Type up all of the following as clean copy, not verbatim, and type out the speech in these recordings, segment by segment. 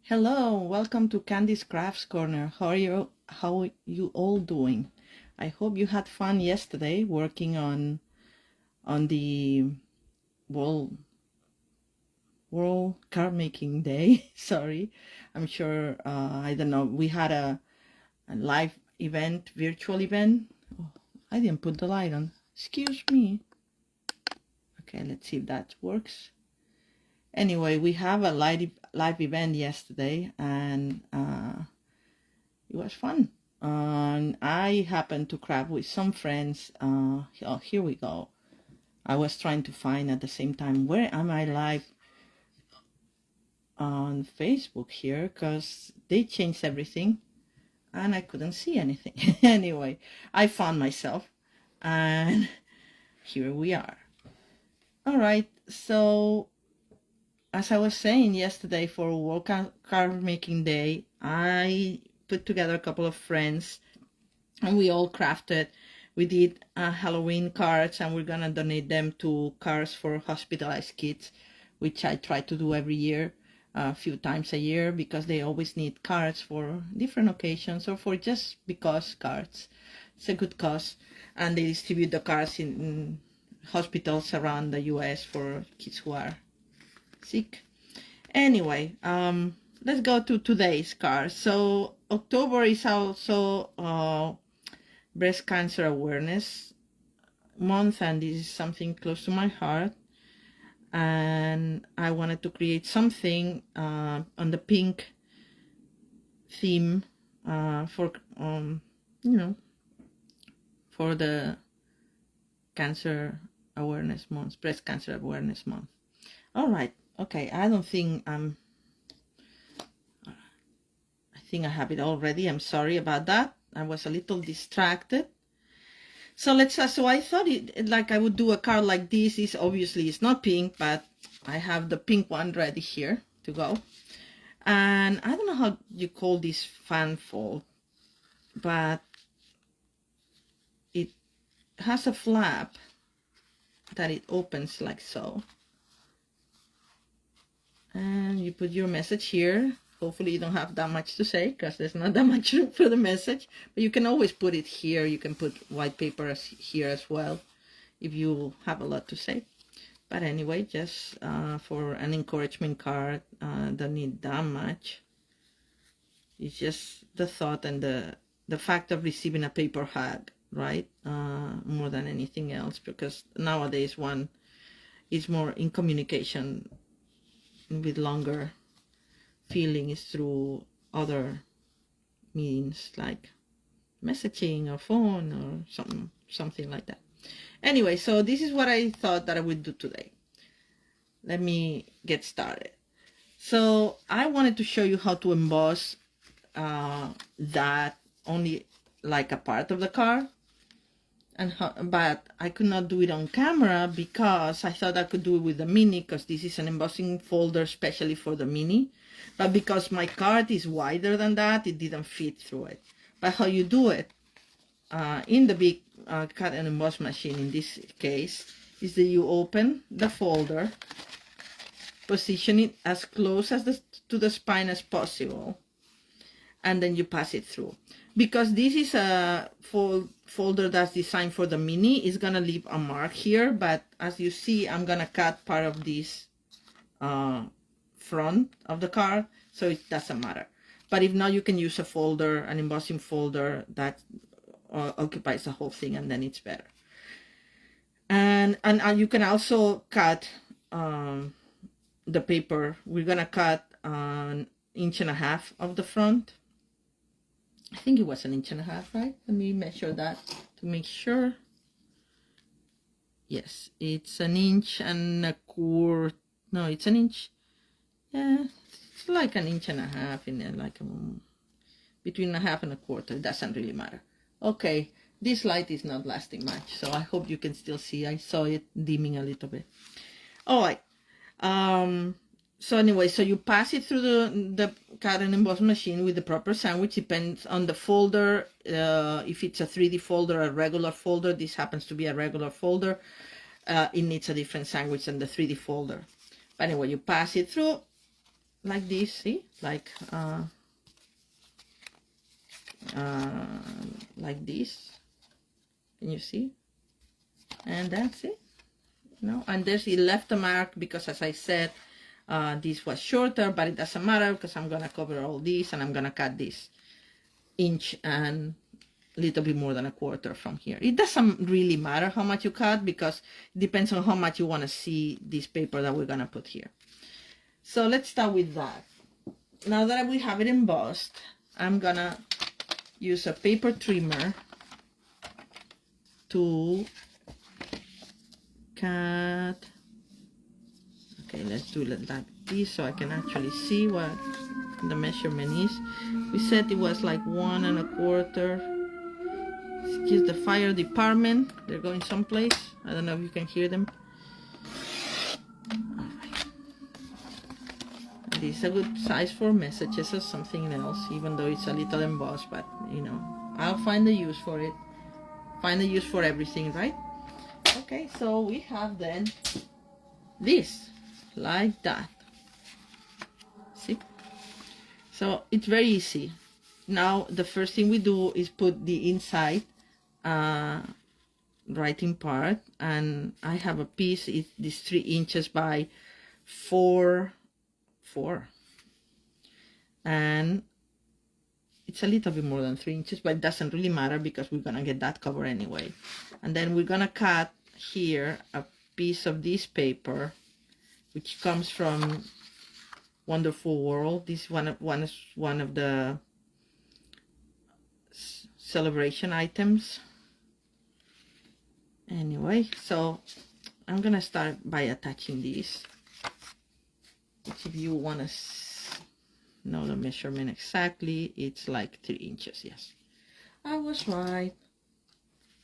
Hello, welcome to Candy's Crafts Corner. How you all doing? I hope you had fun yesterday working on the world world card making day. Sorry. I'm sure I don't know. We had a live event, virtual event. Oh, I didn't put the light on. Excuse me. Okay, let's see if that works. Anyway, we have a live event yesterday, and it was fun. And I happened to craft with some friends. Oh, here we go. I was trying to find at the same time, where am I live on Facebook here? Because they changed everything and I couldn't see anything. Anyway, I found myself and here we are. All right. So as I was saying yesterday, for World Card Making Day, I put together a couple of friends and we all crafted. We did Halloween cards, and we're gonna donate them to Cards for Hospitalized Kids, which I try to do every year, a few times a year, because they always need cards for different occasions or for just because cards. It's a good cause, and they distribute the cards in hospitals around the US for kids who are sick. Anyway, let's go to today's card. So October is also Breast Cancer Awareness Month, and this is something close to my heart. And I wanted to create something on the pink theme for for the Cancer Awareness Month, Breast Cancer Awareness Month. All right. Okay, I think I have it already. I'm sorry about that. I was a little distracted. So so I thought like I would do a card like this. Is obviously it's not pink, but I have the pink one ready here to go. And I don't know how you call this fan fold, but it has a flap that it opens like so. And you put your message here. Hopefully you don't have that much to say, because there's not that much room for the message. But you can always put it here. You can put white paper here as well if you have a lot to say. But anyway, just for an encouragement card, don't need that much. It's just the thought and the fact of receiving a paper hug, right? More than anything else, because nowadays one is more in communication with longer feelings through other means like messaging or phone or something like that. Anyway, so this is what I thought that I would do today. Let me get started. So I wanted to show you how to emboss that only like a part of the card, but I could not do it on camera because I thought I could do it with the mini, because this is an embossing folder especially for the mini. But because my card is wider than that, it didn't fit through it. But how you do it in the big cut and emboss machine in this case is that you open the folder, position it as close as to the spine as possible, and then you pass it through. Because this is a folder that's designed for the mini, it's gonna leave a mark here, but as you see, I'm gonna cut part of this front of the card, so it doesn't matter. But if not, you can use a folder, an embossing folder that occupies the whole thing, and then it's better. And you can also cut the paper. We're gonna cut 1.5 inches of the front. I think it was 1.5 inches, right? Let me measure that to make sure. Yes, it's 1.25 inches. No, it's 1 inch. Yeah, it's like 1.5 inches in there, like between 1/2 and 1/4. It doesn't really matter. Okay, this light is not lasting much, so I hope you can still see. I saw it dimming a little bit. All right. So anyway, so you pass it through the cut and emboss machine with the proper sandwich. Depends on the folder. If it's a 3D folder, a regular folder, this happens to be a regular folder, it needs a different sandwich than the 3D folder. But anyway, you pass it through like this, see, like this. Can you see? And that's it. You know, and there's, it left a mark because, as I said, this was shorter, but it doesn't matter because I'm gonna cover all this and I'm gonna cut this inch and a little bit more than a quarter from here. It doesn't really matter how much you cut because it depends on how much you want to see this paper that we're gonna put here. So let's start with that. Now that we have it embossed, I'm gonna use a paper trimmer to cut. Okay, let's do it like this so I can actually see what the measurement is. We said it was like 1 1/4. Excuse the fire department, they're going someplace. I don't know if you can hear them. This is a good size for messages or something else, even though it's a little embossed, but you know, I'll find the use for it. Find the use for everything, right? Okay, so we have then this, like that. See? So it's very easy. Now the first thing we do is put the inside writing part, and I have a piece, it's this 3 inches by 4, and it's a little bit more than 3 inches, but it doesn't really matter because we're gonna get that cover anyway. And then we're gonna cut here a piece of this paper, which comes from Wonderful World. This is one of the celebration items. Anyway, so I'm gonna start by attaching these, which, if you want to know the measurement exactly, it's like 3 inches. Yes, I was right.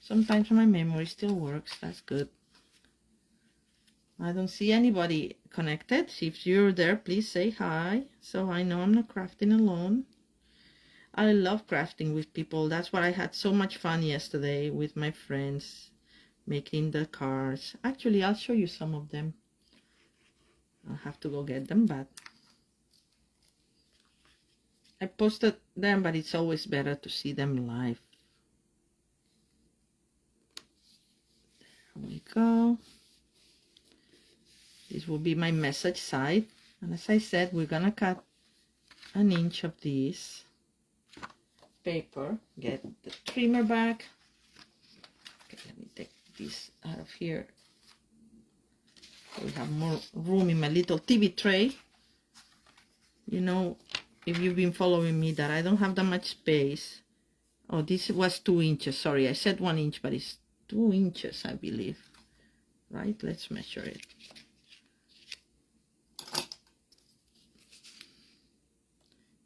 Sometimes my memory still works. That's good. I don't see anybody connected. If you're there, please say hi so I know I'm not crafting alone. I love crafting with people. That's why I had so much fun yesterday with my friends, making the cards. Actually, I'll show you some of them. I'll have to go get them, but I posted them, but it's always better to see them live. There we go. This will be my message side, and as I said, we're gonna cut 1 inch of this paper. Get the trimmer back. Okay, let me take this out of here. We have more room in my little TV tray. You know, if you've been following me, that I don't have that much space. Oh, this was 2 inches. Sorry, I said 1 inch, but it's 2 inches, I believe. Right? Let's measure it.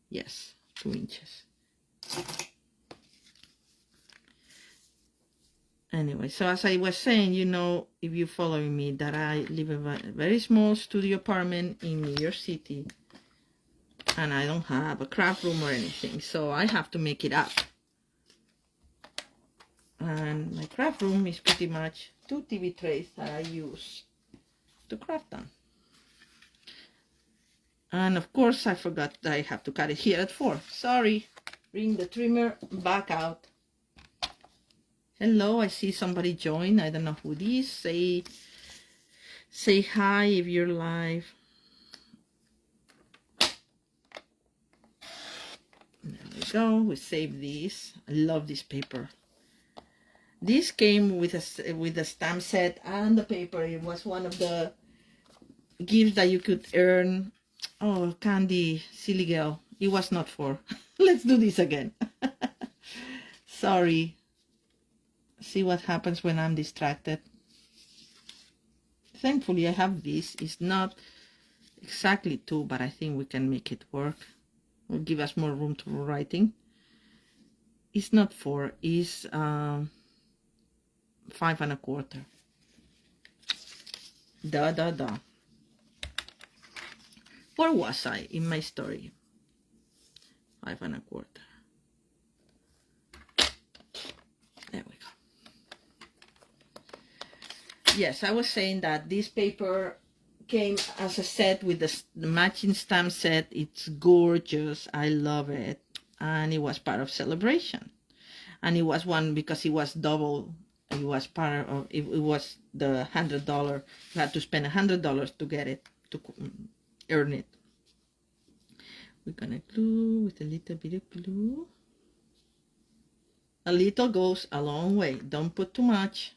Yes, 2 inches. Anyway, so as I was saying, you know, if you're following me, that I live in a very small studio apartment in New York City, and I don't have a craft room or anything, so I have to make it up. And my craft room is pretty much 2 TV trays that I use to craft on. And of course, I forgot that I have to cut it here at 4. Sorry. Bring the trimmer back out. Hello, I see somebody join. I don't know who it is. Say hi if you're live. There we go. We save this. I love this paper. This came with a stamp set and the paper. It was one of the gifts that you could earn. Oh, Candy, silly girl. It was not for. Let's do this again. Sorry. See what happens when I'm distracted. Thankfully, I have this. It's not exactly 2, but I think we can make it work. Will give us more room to writing. It's not 4. It's 5 1/4. Da. Where was I in my story? 5 1/4. There we go. Yes, I was saying that this paper came as a set with the matching stamp set. It's gorgeous. I love it. And it was part of celebration. And it was one because it was double. It was part of it was the $100. You had to spend $100 to get it, to earn it. We're gonna glue with a little bit of glue. A little goes a long way. Don't put too much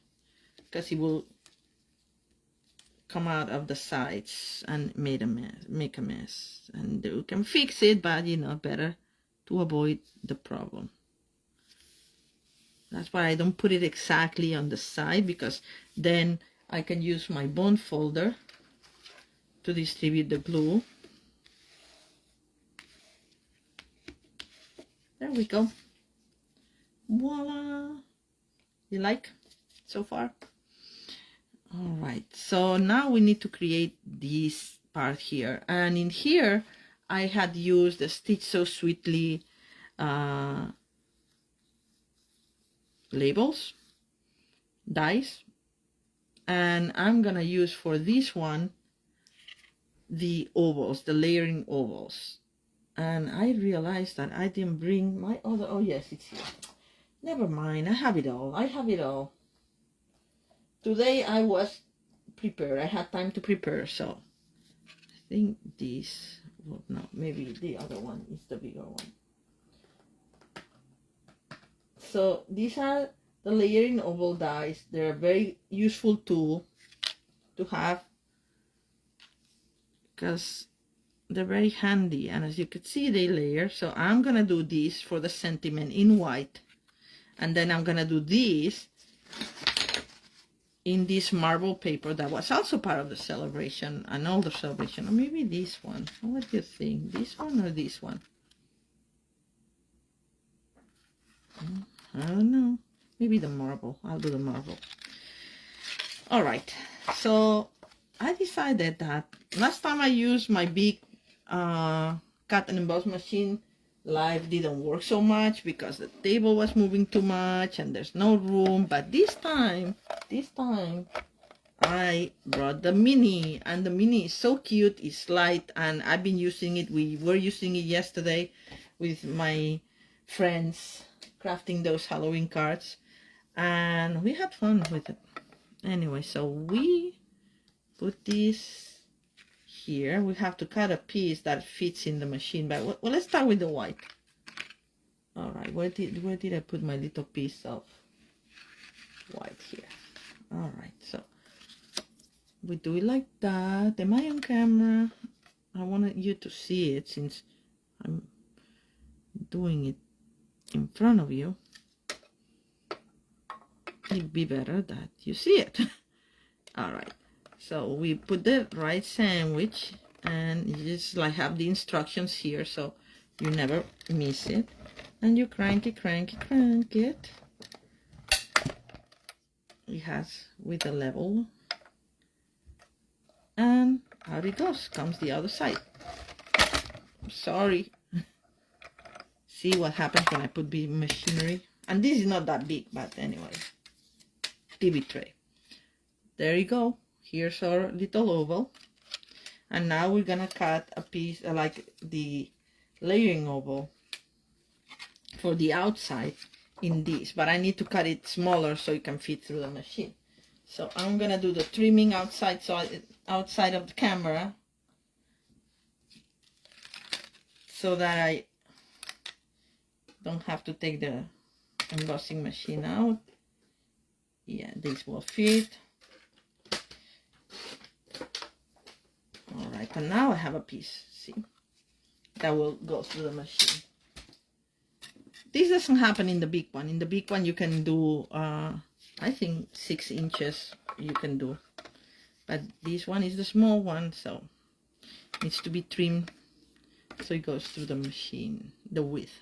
because it will come out of the sides and make a mess. And you can fix it, but you know, better to avoid the problem. That's why I don't put it exactly on the side, because then I can use my bond folder to distribute the glue. There we go. Voila! You like so far? All right, so now we need to create this part here. And in here, I had used the Stitch So Sweetly labels, dies. And I'm gonna use for this one, the ovals, the layering ovals. And I realized that I didn't bring my other, oh yes, it's here. Never mind, I have it all. I have it all. Today I was prepared. I had time to prepare, so I think this, well, no, maybe the other one is the bigger one. So these are the layering oval dies. They're a very useful tool to have because they're very handy, and as you can see, they layer. So I'm gonna do this for the sentiment in white. And then I'm gonna do this in this marble paper that was also part of the celebration, an older celebration. Or maybe this one. What do you think? This one or this one? I don't know. Maybe the marble. I'll do the marble. All right. So I decided that last time I used my big cut and emboss machine, live didn't work so much because the table was moving too much and there's no room. But this time I brought the mini, and the mini is so cute. It's light, and I've been using it. We were using it yesterday with my friends, crafting those Halloween cards, and we had fun with it. Anyway, so we put this here. We have to cut a piece that fits in the machine, but well, let's start with the white. All right, where did I put my little piece of white here? All right, so we do it like that. Am I on camera? I wanted you to see it since I'm doing it in front of you. It'd be better that you see it. All right, so we put the right sandwich, and you just like have the instructions here so you never miss it, and you crank it. It has with a level, and out it goes. Comes the other side. Sorry. See what happens when I put big machinery. And this is not that big, but anyway. TV tray. There you go. Here's our little oval. And now we're gonna cut a piece like the layering oval for the outside in this. But I need to cut it smaller so it can fit through the machine. So I'm gonna do the trimming outside, so outside of the camera, so that I don't have to take the embossing machine out. Yeah, this will fit. All right, and now I have a piece, see, that will go through the machine. This doesn't happen in the big one. In the big one you can do, I think 6 inches you can do. But this one is the small one, so it needs to be trimmed so it goes through the machine, the width.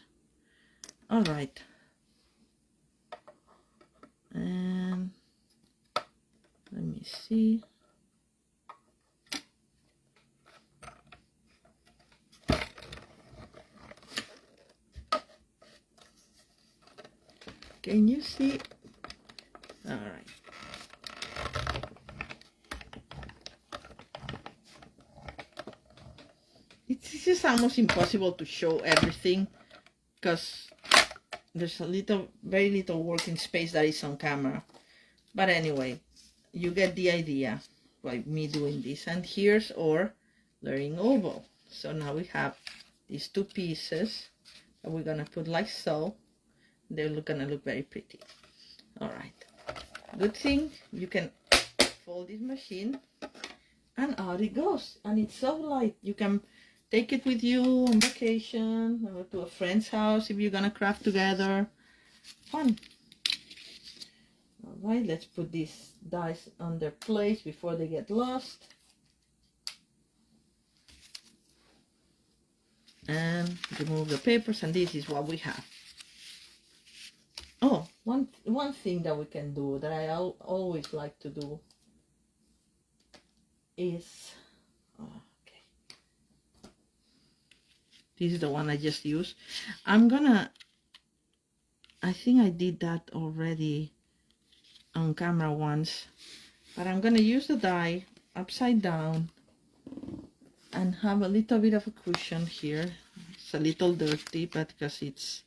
All right. And let me see. Can you see? All right. almost impossible to show everything because there's very little working space that is on camera. But anyway, you get the idea by me doing this. And here's our layering oval. So now we have these two pieces that we're gonna put like so. They're gonna look very pretty. All right. Good thing you can fold this machine and out it goes. And it's so light. You can take it with you on vacation or to a friend's house if you're gonna craft together. Fun. All right, let's put these dies on their place before they get lost. And remove the papers, and this is what we have. Oh, one thing that we can do that I always like to do is, okay, this is the one I just used. I think I did that already on camera once, but I'm gonna use the die upside down and have a little bit of a cushion here. It's a little dirty, but because it's,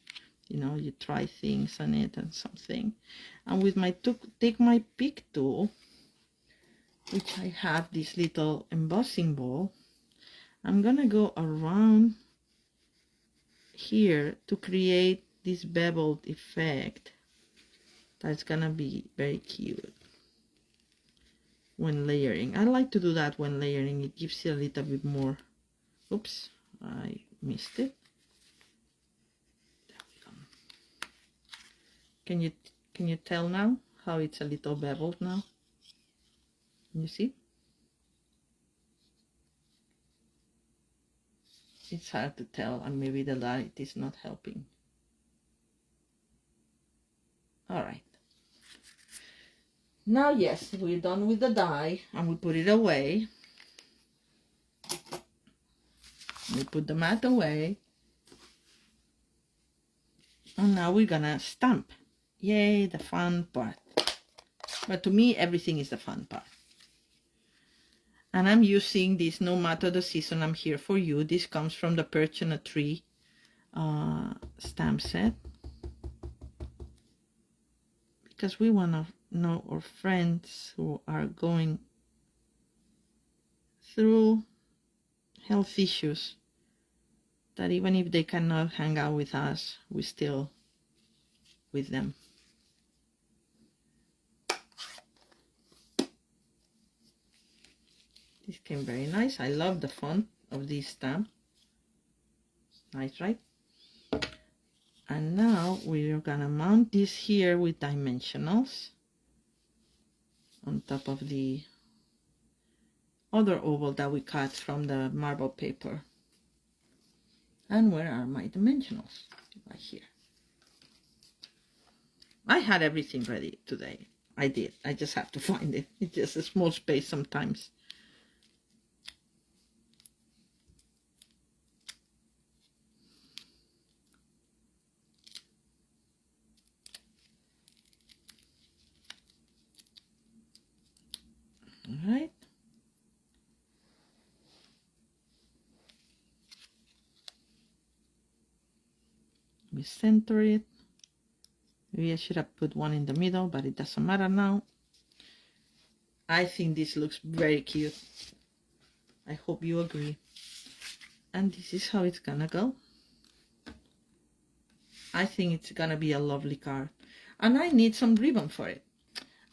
you know, you try things on it and something. And with my take my pick tool, which I have this little embossing ball, I'm gonna go around here to create this beveled effect that's gonna be very cute when layering. I like to do that when layering. It gives you a little bit more. Oops, I missed it. Can you tell now how it's a little beveled now? Can you see? It's hard to tell, and maybe the light is not helping. All right. Now, yes, we're done with the die, and we put it away. We put the mat away. And now we're gonna stamp. Yay, the fun part. But to me, everything is the fun part. And I'm using this No Matter the Season, I'm Here For You. This comes from the Perch on a Tree stamp set. Because we want to know our friends who are going through health issues, that even if they cannot hang out with us, we're still with them. This came very nice. I love the font of this stamp. Nice, right? And now we're gonna mount this here with dimensionals on top of the other oval that we cut from the marble paper. And where are my dimensionals? Right here. I had everything ready today. I did. I just have to find it. It's just a small space sometimes. All right. We center it. Maybe I should have put one in the middle, but it doesn't matter now. I think this looks very cute. I hope you agree. And this is how it's gonna go. I think it's gonna be a lovely card. And I need some ribbon for it.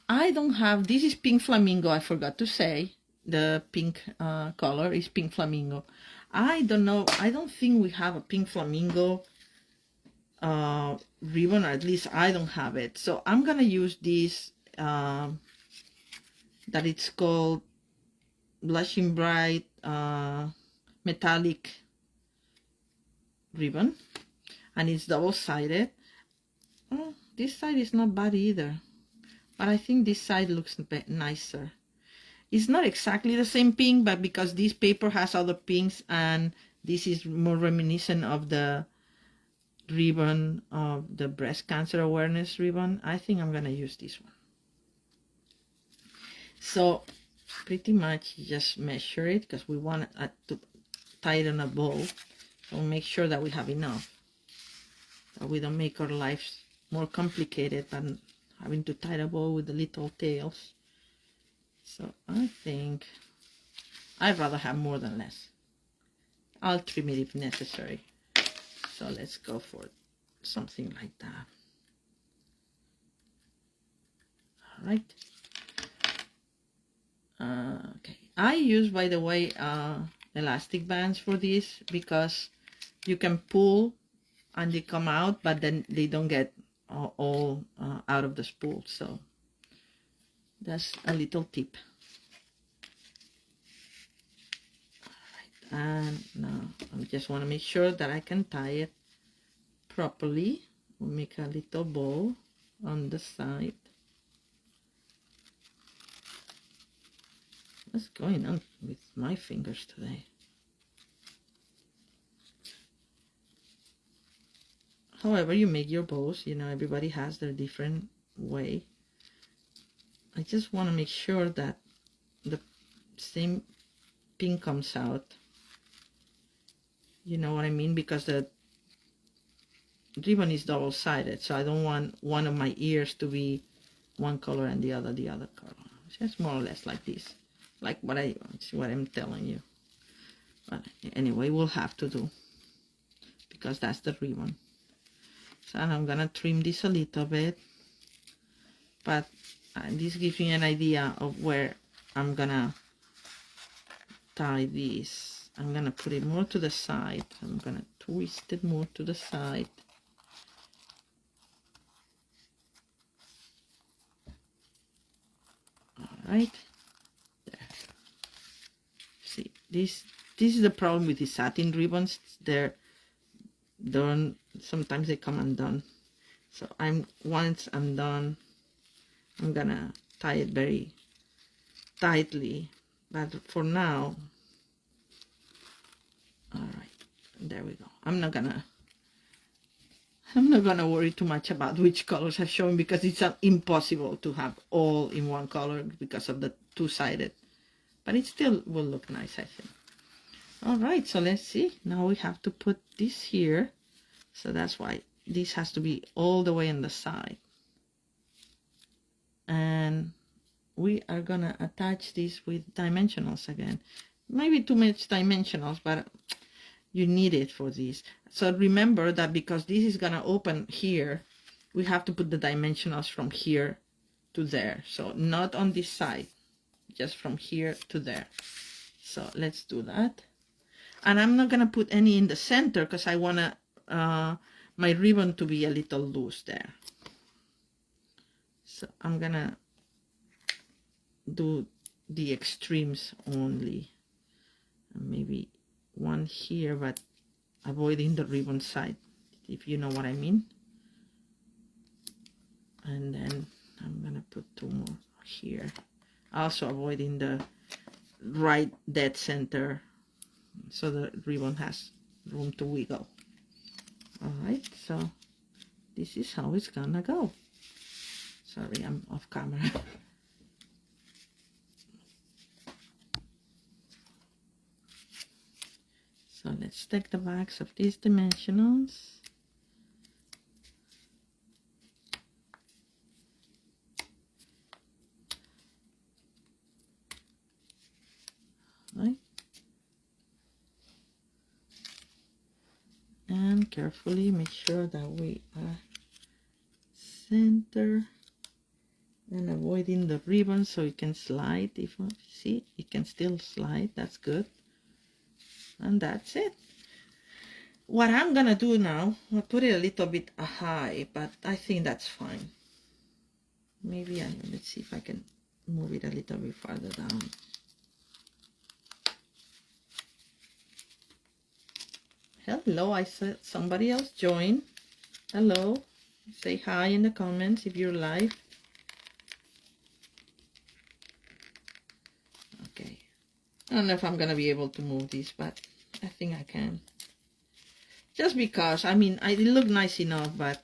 I don't have, this is pink flamingo, I forgot to say. The pink color is pink flamingo. I don't know, I don't think we have a pink flamingo ribbon, or at least I don't have it. So I'm gonna use this that it's called Blushing Bright metallic ribbon, and it's double-sided. Oh, this side is not bad either, but I think this side looks nicer. It's not exactly the same pink, but because this paper has other pinks and this is more reminiscent of the ribbon of the breast cancer awareness ribbon, I think I'm gonna use this one. So pretty much just measure it because we want to tie it on a bow. So make sure that we have enough, that we don't make our lives more complicated than having to tie a bow with the little tails. So I think I'd rather have more than less. I'll trim it if necessary. So let's go for something like that. All right. Okay. I use, by the way, elastic bands for this because you can pull and they come out, but then they don't get all out of the spool. So that's a little tip. And now I just want to make sure that I can tie it properly. We'll make a little bow on the side. What's going on with my fingers today? However you make your bows, you know, everybody has their different way. I just want to make sure that the same pin comes out. You know what I mean? Because the ribbon is double-sided, so I don't want one of my ears to be one color and the other color. It's just more or less like this, like what I'm telling you. But anyway, we'll have to do, because that's the ribbon. So I'm gonna trim this a little bit, but this gives me an idea of where I'm gonna tie this. I'm gonna put it more to the side. I'm gonna twist it more to the side. All right, there. See, this is the problem with the satin ribbons. They're done. Sometimes they come undone. So once I'm done, I'm gonna tie it very tightly. But for now, all right, there we go. I'm not gonna worry too much about which colors I'm showing, because it's impossible to have all in one color because of the two-sided. But it still will look nice, I think. All right, so let's see. Now we have to put this here. So that's why this has to be all the way on the side. And we are gonna attach this with dimensionals again. Maybe too much dimensionals, but you need it for this. So remember that because this is gonna open here, we have to put the dimensionals from here to there. So not on this side, just from here to there. So let's do that. And I'm not gonna put any in the center because I wanna my ribbon to be a little loose there. So I'm gonna do the extremes only. Maybe one here, but avoiding the ribbon side, if you know what I mean. And then I'm gonna put two more here, also avoiding the right dead center, so the ribbon has room to wiggle. All right, so this is how it's gonna go. Sorry, I'm off camera. So let's take the backs of these dimensionals. Right. And carefully make sure that we are center and avoiding the ribbon so it can slide. If you see, it can still slide. That's good. And that's it. What I'm gonna do now, I'll put it a little bit high, but I think that's fine. Maybe let's see if I can move it a little bit farther down. Hello, I said somebody else join. Hello, say hi in the comments if you're live. Okay, I don't know if I'm gonna be able to move this, but I think I can. Just because, I mean, it looked nice enough, but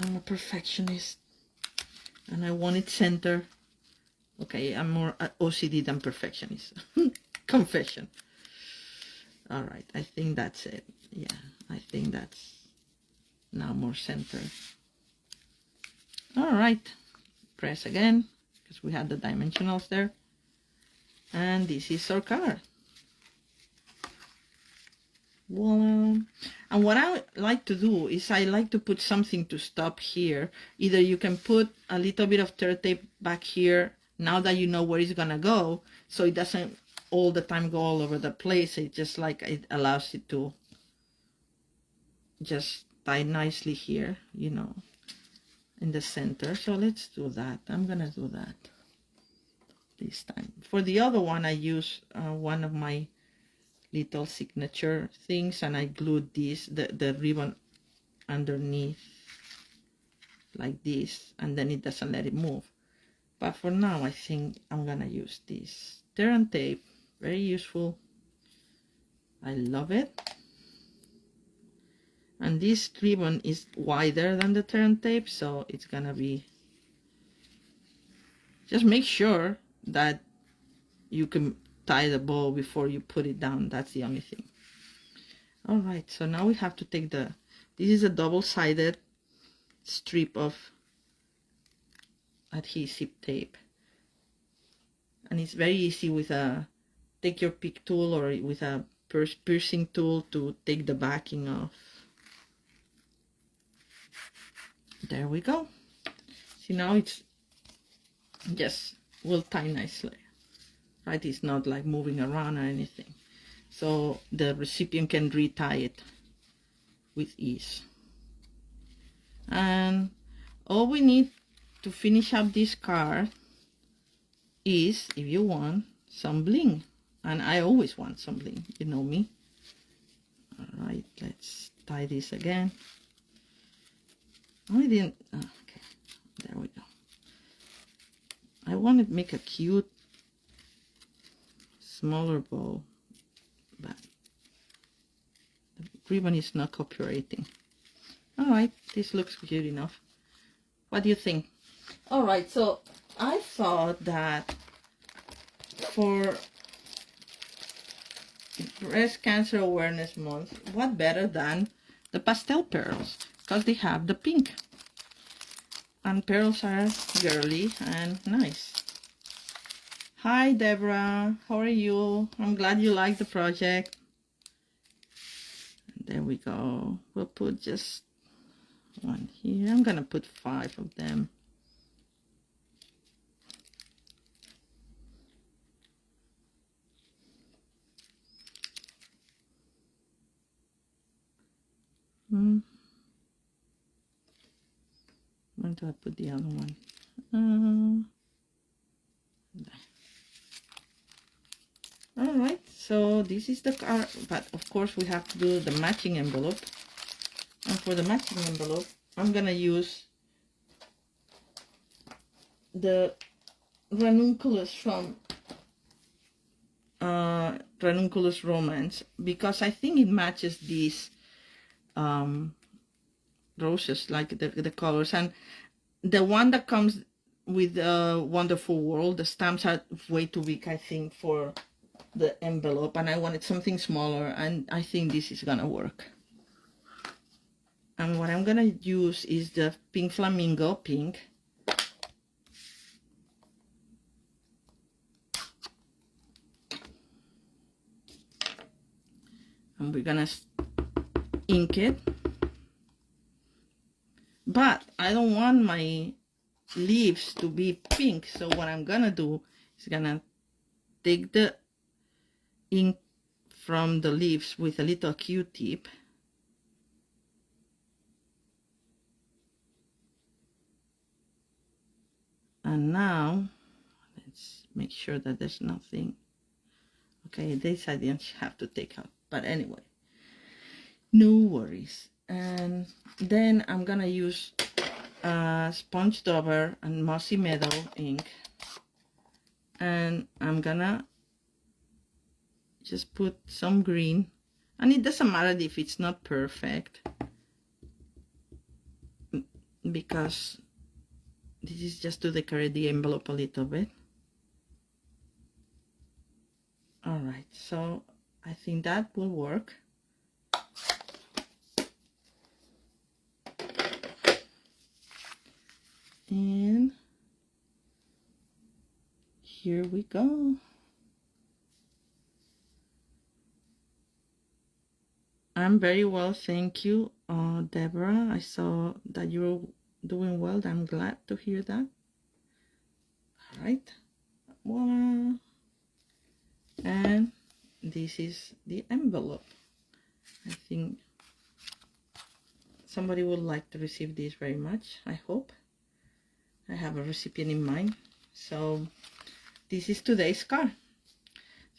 I'm a perfectionist and I want it center. Okay, I'm more OCD than perfectionist. confession. All right, I think that's it. Yeah, I think that's now more centered. All right, press again, because we had the dimensionals there. And this is our card. Voila. And what I like to do is I like to put something to stop here. Either you can put a little bit of tear tape back here, now that you know where it's gonna go, so it doesn't all the time go all over the place. It just like it allows it to just tie nicely here, you know, in the center. So let's do that. I'm gonna do that this time. For the other one, I use one of my little signature things, and I glued this, the ribbon underneath like this, and then it doesn't let it move. But for now, I think I'm gonna use this tear and tape. Very useful. I love it. And this ribbon is wider than the tear and tape, so it's gonna be, just make sure that you can tie the bow before you put it down. That's the only thing. All right, so now we have to take this is a double-sided strip of adhesive tape, and it's very easy with take your pick tool or with a piercing tool to take the backing off. There we go. See, now it's just will tie nicely, right? It's not like moving around or anything, so the recipient can retie it with ease. And all we need to finish up this card is, if you want, some bling. And I always want some bling, you know me. All right, let's tie this again. I didn't, okay, there we go. I want to make a cute smaller bow, but the ribbon is not cooperating. All right, this looks cute enough. What do you think? All right, so I thought that for Breast Cancer Awareness Month, what better than the pastel pearls, because they have the pink. And pearls are girly and nice. Hi, Deborah. How are you? I'm glad you like the project. There we go. We'll put just one here. I'm gonna put 5 of them. Where do I put the other one? All right, so this is the card, but of course we have to do the matching envelope. And for the matching envelope, I'm gonna use the ranunculus from Ranunculus Romance, because I think it matches these roses, like the colors. And the one that comes with Wonderful World, the stamps are way too big, I think, for the envelope, and I wanted something smaller, and I think this is gonna work. And what I'm gonna use is the Pink Flamingo pink. And we're gonna ink it. But I don't want my leaves to be pink, so what I'm gonna do is gonna take the ink from the leaves with a little Q-tip, and now let's make sure that there's nothing. Okay, this I didn't have to take out, but anyway, no worries. And then I'm gonna use Sponge Dauber and Mossy Meadow ink, and I'm gonna just put some green, and it doesn't matter if it's not perfect, because this is just to decorate the envelope a little bit. All right. right, so I think that will work. And here we go. I'm very well, thank you, Deborah. I saw that you're doing well. I'm glad to hear that. All right. Well, and this is the envelope. I think somebody would like to receive this very much. I hope. I have a recipient in mind. So this is today's card.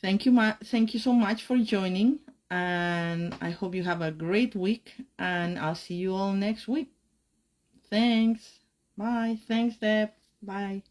Thank you so much for joining, and I hope you have a great week, and I'll see you all next week. Thanks. Bye. Thanks, Deb. Bye.